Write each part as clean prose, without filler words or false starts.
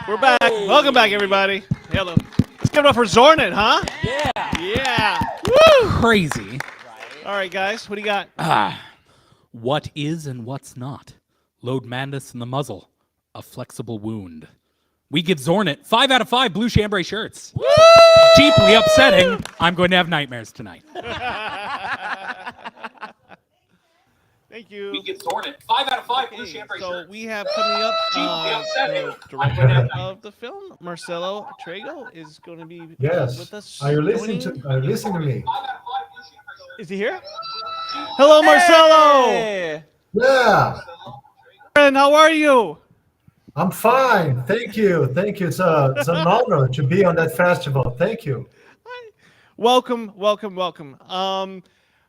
We're back. Welcome back, everybody. Hello. Let's give it up for Zornit, huh? Yeah. Yeah. Woo! Crazy. All right, guys. What do you got? What is and what's not? Load madness in the muzzle. A flexible wound. We give Zornit 5 out of 5 blue chambray shirts. Woo! Deeply upsetting. I'm going to have nightmares tonight. Thank you. We give Zornit 5 out of 5 blue chambray So shirts. we have coming up the director of the film, Marcello Trigo, is going to be with us. Are you listening to me? Is he here? Hello, Marcello. Hey. Yeah, Friend, how are you? I'm fine. Thank you. It's an honor to be on that festival. Thank you. Welcome.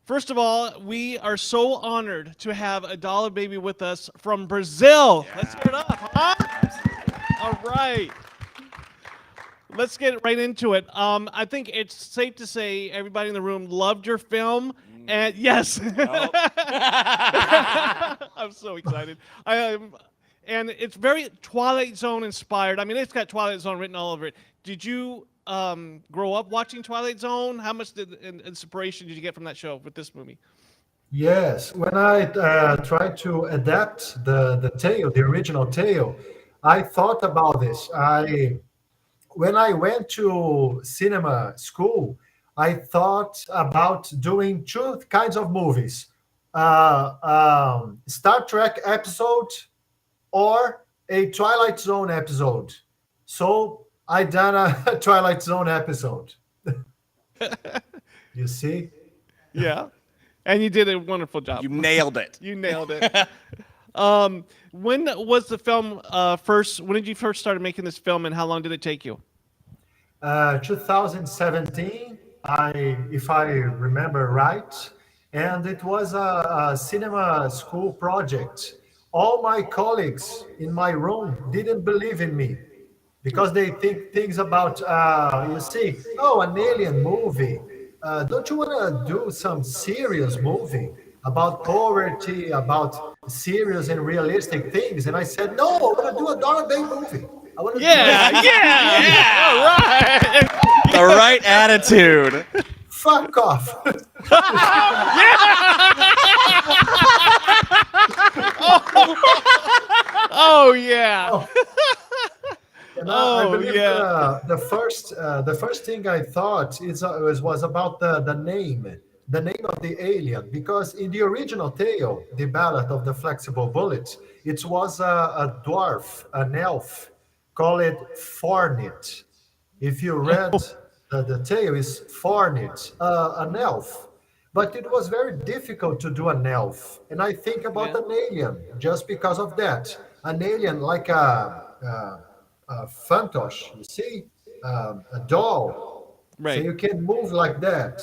First of all, we are so honored to have a dollar baby with us from Brazil. Yeah. Let's hear it up, huh? All right. Let's get right into it. I think it's safe to say everybody in the room loved your film. And yes. Oh. I'm so excited. And it's very Twilight Zone inspired. I mean, it's got Twilight Zone written all over it. Did you grow up watching Twilight Zone? How much inspiration did you get from that show with this movie? Yes, when I tried to adapt the tale, the original tale, I thought about this. When I went to cinema school, I thought about doing two kinds of movies: Star Trek episode or a Twilight Zone episode. So I done a Twilight Zone episode. You see? Yeah. And you did a wonderful job. You nailed it. You nailed it. When was the film first? When did you first start making this film, and how long did it take you? 2017, if I remember right, and it was a cinema school project. All my colleagues in my room didn't believe in me because they think things about, an alien movie. Don't you want to do some serious movie about poverty, about serious and realistic things? And I said, no, I want to do a dollar baby movie. I want to Yeah. All right. The right attitude. Fuck off. Oh yeah. And I believe the first thing I thought was about the name of the alien, because in the original tale, the Ballad of the Flexible Bullet, it was a dwarf, an elf, called Zornit. If you read the tale, is Zornit, an elf. But it was very difficult to do an elf, and I think about an alien just because of that. An alien like a fantoche, you see, a doll. Right. So you can move like that,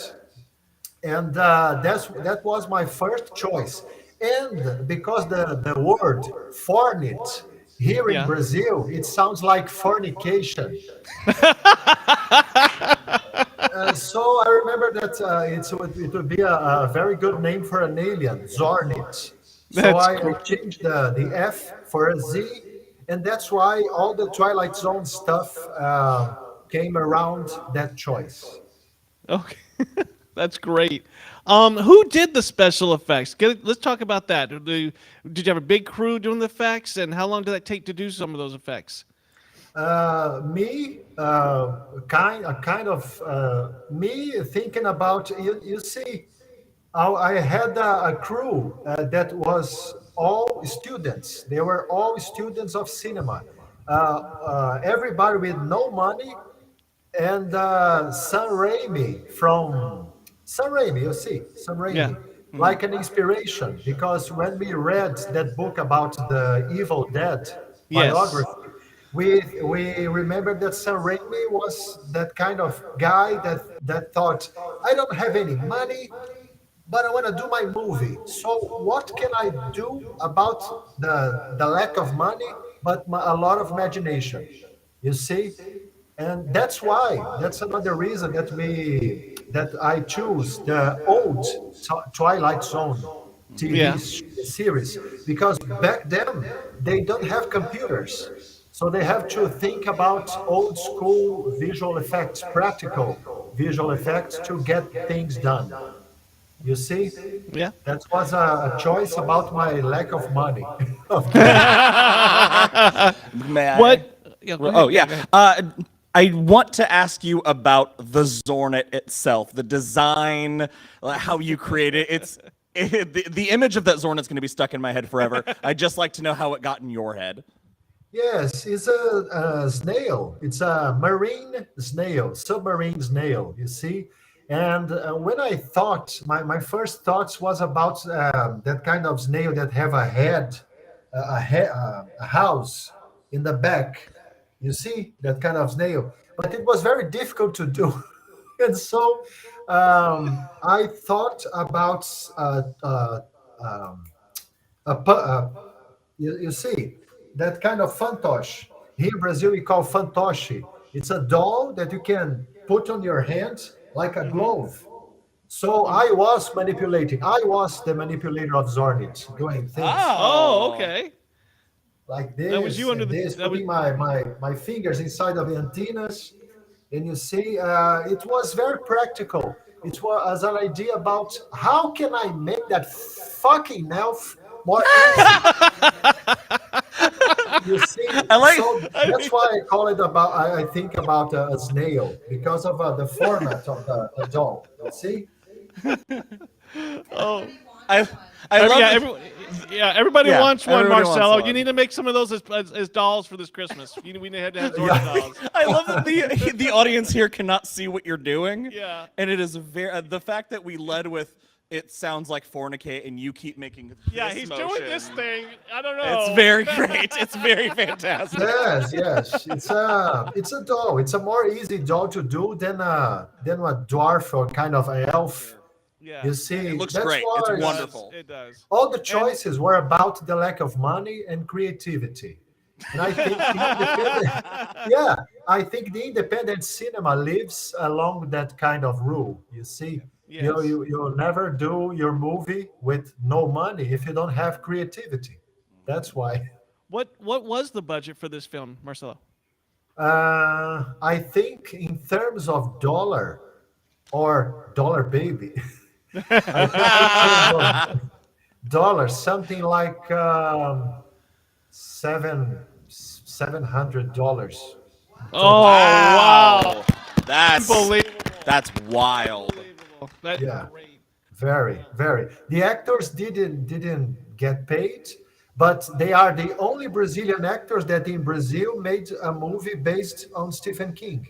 and that was my first choice. And because the word "fornit" here in Brazil, it sounds like fornication. So I remember that it would be a very good name for an alien, Zornit. So I changed the F for a Z, and that's why all the Twilight Zone stuff came around that choice. Okay. That's great. Who did the special effects? Let's talk about that. Did you have a big crew doing the effects, and how long did that take to do some of those effects? Me thinking about, you see, I had a crew that was all students. They were all students of cinema. Everybody with no money, and Sam Raimi, you see, Sam Raimi, like an inspiration, because when we read that book about the Evil Dead biography, we remember that Sam Raimi was that kind of guy that thought, I don't have any money, but I want to do my movie. So what can I do about the lack of money, but a lot of imagination, you see? And that's another reason that I choose the old Twilight Zone TV series, because back then they don't have computers. So they have to think about old school visual effects, practical visual effects to get things done. You see, Yeah. that was a choice about my lack of money. May I? What? Yeah, go Oh, ahead, yeah. go ahead. I want to ask you about the Zornit itself, the design, how you create it. The image of that Zornit's going to be stuck in my head forever. I'd just like to know how it got in your head. Yes, it's a snail. It's a marine snail, submarine snail, you see. And when I thought, my first thoughts was about that kind of snail that have a head, a house in the back. You see, that kind of snail. But it was very difficult to do. And so I thought about you see, that kind of fantoche. Here in Brazil, we call fantoche. It's a doll that you can put on your hand like a glove. So I was manipulating. I was the manipulator of Zornit, doing things Oh, okay. like That was this you under and the. this, That was. putting my fingers inside of the antennas. And you see, it was very practical. It was an idea about how can I make that fucking elf more easy. You see, I like- so that's why I call it about. I think about a snail because of the format of the doll. You see, Oh. I love Yeah, it. everybody Yeah, wants one, everybody wants Marcello. one. You need to make some of those as dolls for this Christmas. We need to have Zornit dolls. I love that the audience here cannot see what you're doing. Yeah. And it is very the fact that we led with it sounds like fornicate and you keep making Yeah, this he's motion. doing this thing. I don't know. It's very great. It's very fantastic. yes. It's a doll. It's a more easy doll to do than a dwarf or kind of an elf. Yeah. You see, It looks that's great. why It's It does. wonderful. It does. all the choices were about the lack of money and creativity. And I think I think the independent cinema lives along that kind of rule. You see, Yes. you'll never do your movie with no money if you don't have creativity. That's why. What was the budget for this film, Marcello? I think in terms of dollar or dollar baby, I think in terms of dollars, something like $700. Oh wow! That's Unbelievable. that's wild. Unbelievable. That's Yeah. great. Very. The actors didn't get paid, but they are the only Brazilian actors that in Brazil made a movie based on Stephen King.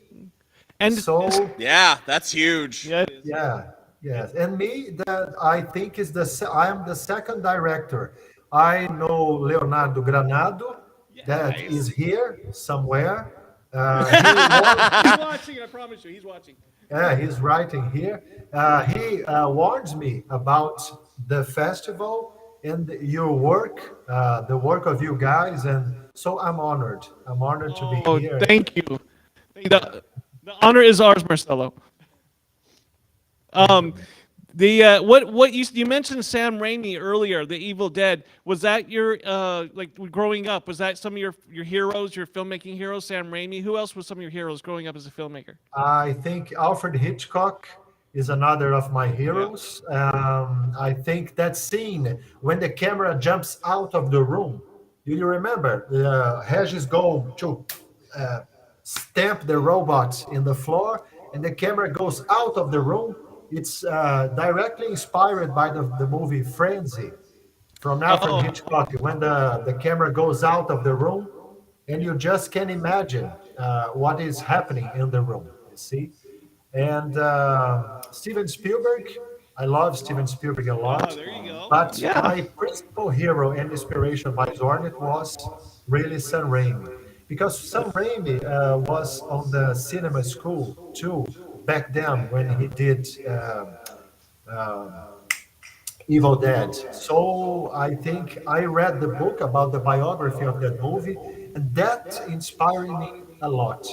And So Yeah, that's huge. yeah, it is. yeah, yes. And me, that I think I am the second director. I know Leonardo Granado, that is here somewhere. He's watching. I promise you, he's watching. He's writing here. He warns me about the festival and your work, the work of you guys, and so I'm honored. I'm honored to be Oh, here. thank you. The honor is ours, Marcello. What you mentioned Sam Raimi earlier, The Evil Dead. Was that your like growing up? Was that some of your heroes, your filmmaking heroes? Sam Raimi. Who else was some of your heroes growing up as a filmmaker? I think Alfred Hitchcock is another of my heroes. I think that scene when the camera jumps out of the room. Do you remember? Regis go to stamp the robot in the floor, and the camera goes out of the room. It's directly inspired by the movie Frenzy from Alfred Hitchcock, when the camera goes out of the room and you just can imagine what is happening in the room, you see. And Steven Spielberg, I love Steven Spielberg a lot. Oh, there you go. But my principal hero and inspiration by Zornit was really Sam Raimi. Because Sam Raimi was on the cinema school too, back then when he did Evil Dead. So I think I read the book about the biography of that movie, and that inspired me a lot.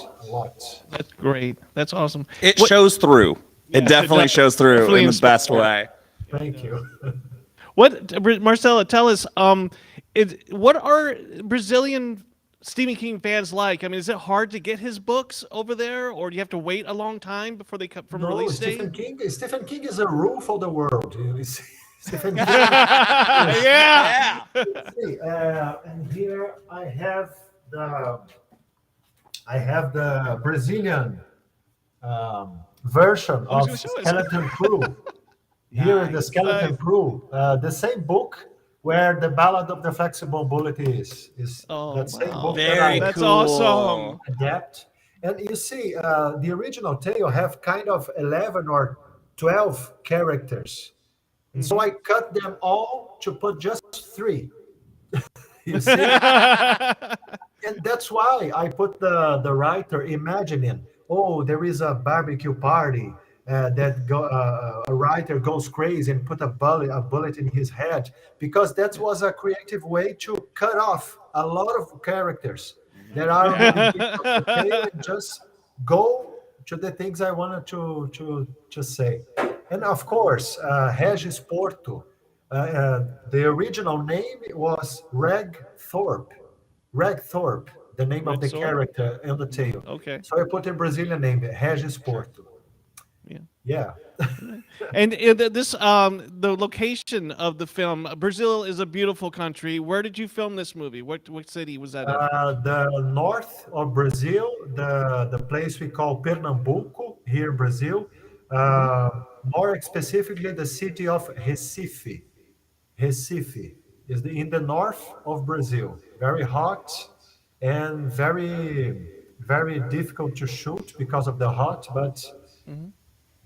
That's great. That's awesome. It shows through. It definitely shows through definitely in the best inspired. way. Thank you. Marcelo, tell us, what are Brazilian Stephen King fans like? I mean, is it hard to get his books over there, or do you have to wait a long time before they come from No, release date? Stephen King is a rule for the world. You see, Stephen King. Yeah. Yeah. And here the I have the Brazilian version I was of going to show us. Skeleton Crew. Here is the Skeleton Nice. Crew, the same book where the Ballad of the Flexible Bullet is Oh, that same wow. book Very that I That's cool. awesome. adapt. And you see, the original tale have kind of 11 or 12 characters. And so I cut them all to put just three. You see? And that's why I put the writer imagining, oh, there is a barbecue party a writer goes crazy and put a bullet in his head, because that was a creative way to cut off a lot of characters that are on the beginning of the tale and just go to the things I wanted to say. And of course, Regis Porto, the original name was Reg Thorpe, the name of Red the Sword? character in the tale. Okay. So I put a Brazilian name, Regis Porto. Yeah. Yeah. And this the location of the film, Brazil is a beautiful country. Where did you film this movie? What city was that in? The north of Brazil, the place we call Pernambuco here in Brazil, more specifically the city of Recife. Recife is in the north of Brazil. Very hot and very, very difficult to shoot because of the hot, but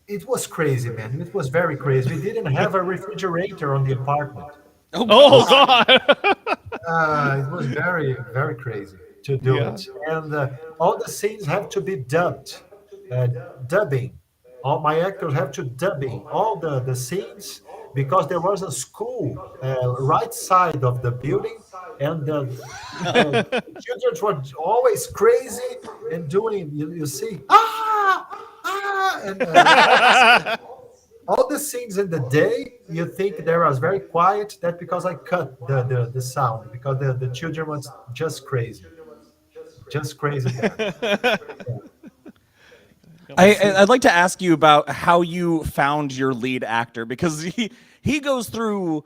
it was crazy, man. It was very crazy. We didn't have a refrigerator on the apartment. Oh God. It was very, very crazy to do Yeah. it. And all the scenes have to be dubbed, uh, dubbing. All my actors have to dubbing all the scenes, because there was a school right side of the building, and the children were always crazy and doing, you see, and all the scenes in the day, you think they was very quiet. That because I cut the sound, because the children was just crazy. Just crazy. I'd like to ask you about how you found your lead actor, because he goes through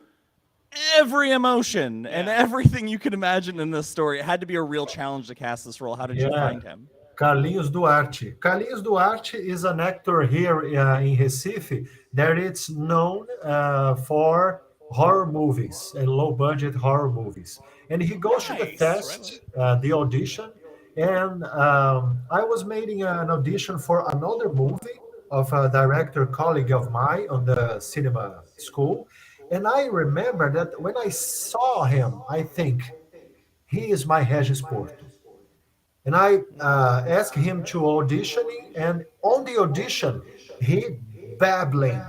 every emotion and everything you could imagine in this story. It had to be a real challenge to cast this role. How did you find him? Carlinhos Duarte. Carlinhos Duarte is an actor here in Recife that is known for horror movies and low-budget horror movies. And he goes to the test, the audition, and I was making an audition for another movie of a director colleague of mine on the cinema school. And I remember that when I saw him, I think, he is my Regis Porto. And I asked him to auditioning, and on the audition, he babbling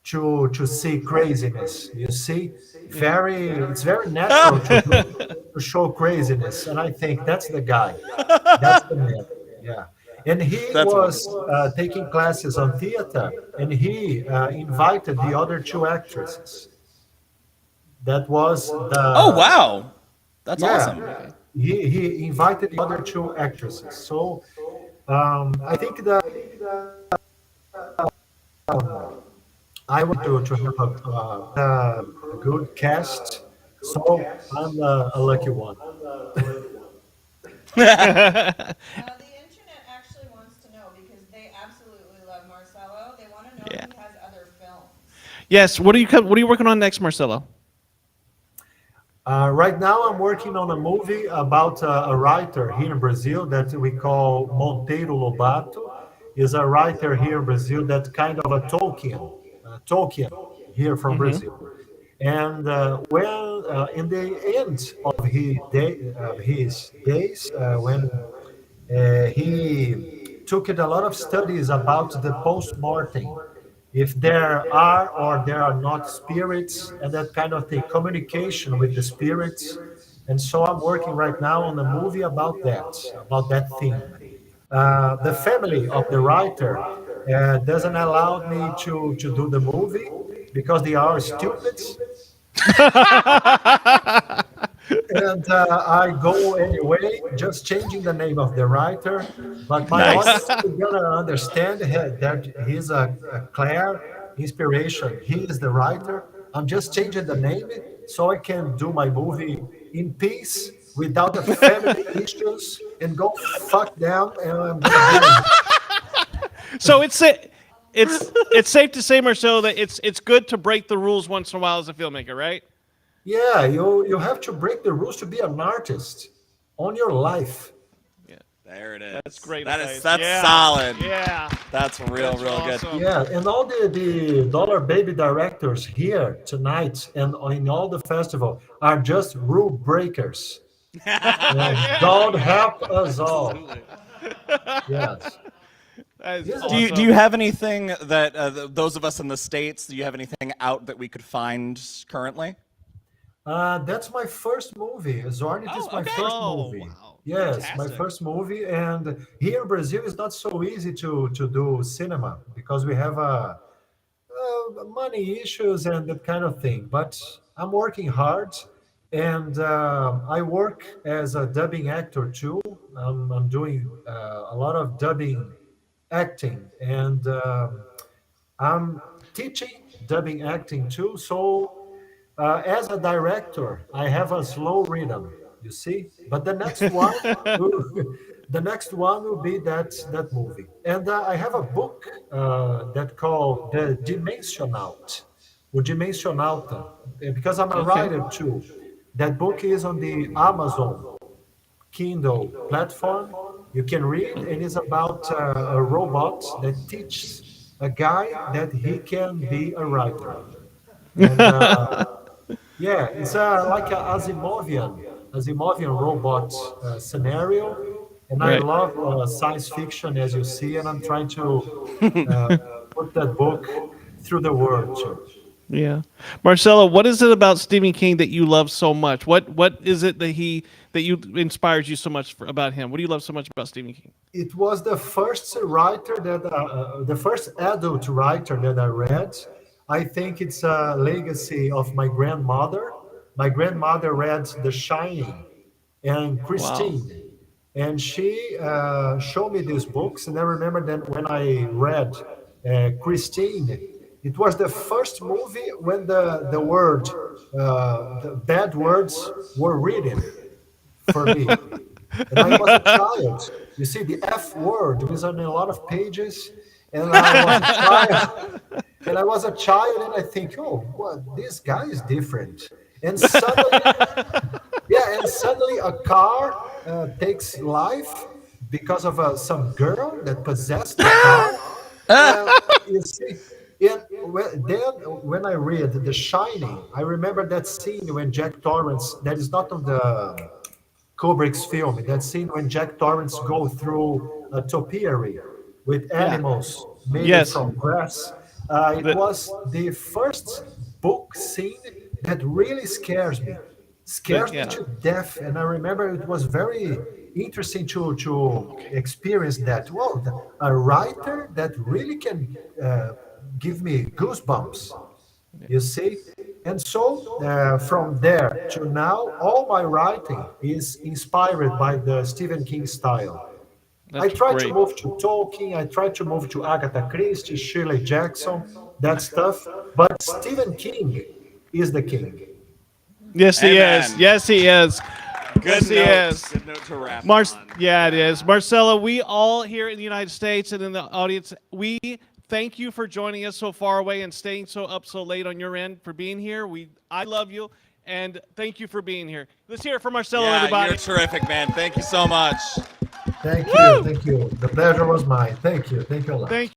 to see craziness. You see, it's very natural to show craziness, and I think that's the guy, that's the man. Yeah, and he was taking classes on theater, and he invited the other two actresses. That was the Oh wow, that's yeah. awesome. He invited the other two actresses. So I think that I want to have a good cast. So I'm a lucky one. The internet actually wants to know, because they absolutely love Marcello. They want to know if he has other films. Yes. What are you working on next, Marcello? Right now, I'm working on a movie about a writer here in Brazil that we call Monteiro Lobato. Is a writer here in Brazil that's kind of a Tolkien here from Brazil. And in the end of his days, when he took it a lot of studies about the post-mortem, if there are or there are not spirits and that kind of thing, communication with the spirits. And so I'm working right now on a movie about that theme. The family of the writer doesn't allow me to do the movie because they are stupid. And I go anyway, just changing the name of the writer. But my Nice. audience is gonna understand that he's a Claire inspiration. He is the writer. I'm just changing the name so I can do my movie in peace without the family issues and go fuck them. And I'm gonna be. So it's safe to say, Marcelo, that it's good to break the rules once in a while as a filmmaker, right? Yeah, you have to break the rules to be an artist on your life. There it is. That's great. That's advice. solid. Yeah. That's real That's good. awesome. Yeah, and all the Dollar Baby directors here tonight and in all the festival are just rule breakers. God help us all. Yes. That is Yes. awesome. Do you have anything that those of us in the States, do you have anything out that we could find currently? That's my first movie. Zornit is my okay. first Oh, movie. wow. Yes, my Fantastic. first movie. And here in Brazil, it's not so easy to do cinema because we have money issues and that kind of thing. But I'm working hard, and I work as a dubbing actor too. I'm doing a lot of dubbing acting, and I'm teaching dubbing acting too. So, as a director, I have a slow rhythm. You see, but the next one, the next one will be that movie. And I have a book that called The Dimensionaut, o Dimensionauta, because I'm a writer too. That book is on the Amazon Kindle platform. You can read, and it's about a robot that teaches a guy that he can be a writer. And yeah, it's like a Asimovian robot scenario. And I Right. love science fiction, as you see, and I'm trying to put that book through the world too. Yeah. Marcelo, what is it about Stephen King that you love so much? What is it that you inspires you so much about him? What do you love so much about Stephen King? It was the first writer the first adult writer that I read. I think it's a legacy of my grandmother. My grandmother read The Shining and Christine, and she showed me these books. And I remember that when I read Christine, it was the first movie when the bad words were written for me. And I was a child. You see, the F word was on a lot of pages, and I was a child. And I was a child, and I think, oh, what? This guy is different. And suddenly, yeah, and suddenly a car takes life because of some girl that possessed the car. You see, and then when I read The Shining, I remember that scene when Jack Torrance, that is not on the Kubrick's film, that scene when Jack Torrance go through a topiary with animals made Yes. from grass. It The- was the first book scene that really scares me yeah. to death. And I remember it was very interesting to experience that. Well, a writer that really can give me goosebumps, you see. And so from there to now, all my writing is inspired by the Stephen King style. I That's try to great. move to Tolkien, I try to move to Agatha Christie, Shirley Jackson, that stuff. But Stephen King is the king. Yes, he Amen. is. Yes, he is. Good Yes, he note. is. Good note to wrap on. Yeah, it is. Marcelo, we all here in the United States and in the audience, we thank you for joining us so far away and staying so late on your end for being here. I love you, and thank you for being here. Let's hear it for Marcelo, Yeah, everybody. you're terrific, man. Thank you so much. Thank you. The pleasure was mine. Thank you a lot. Thank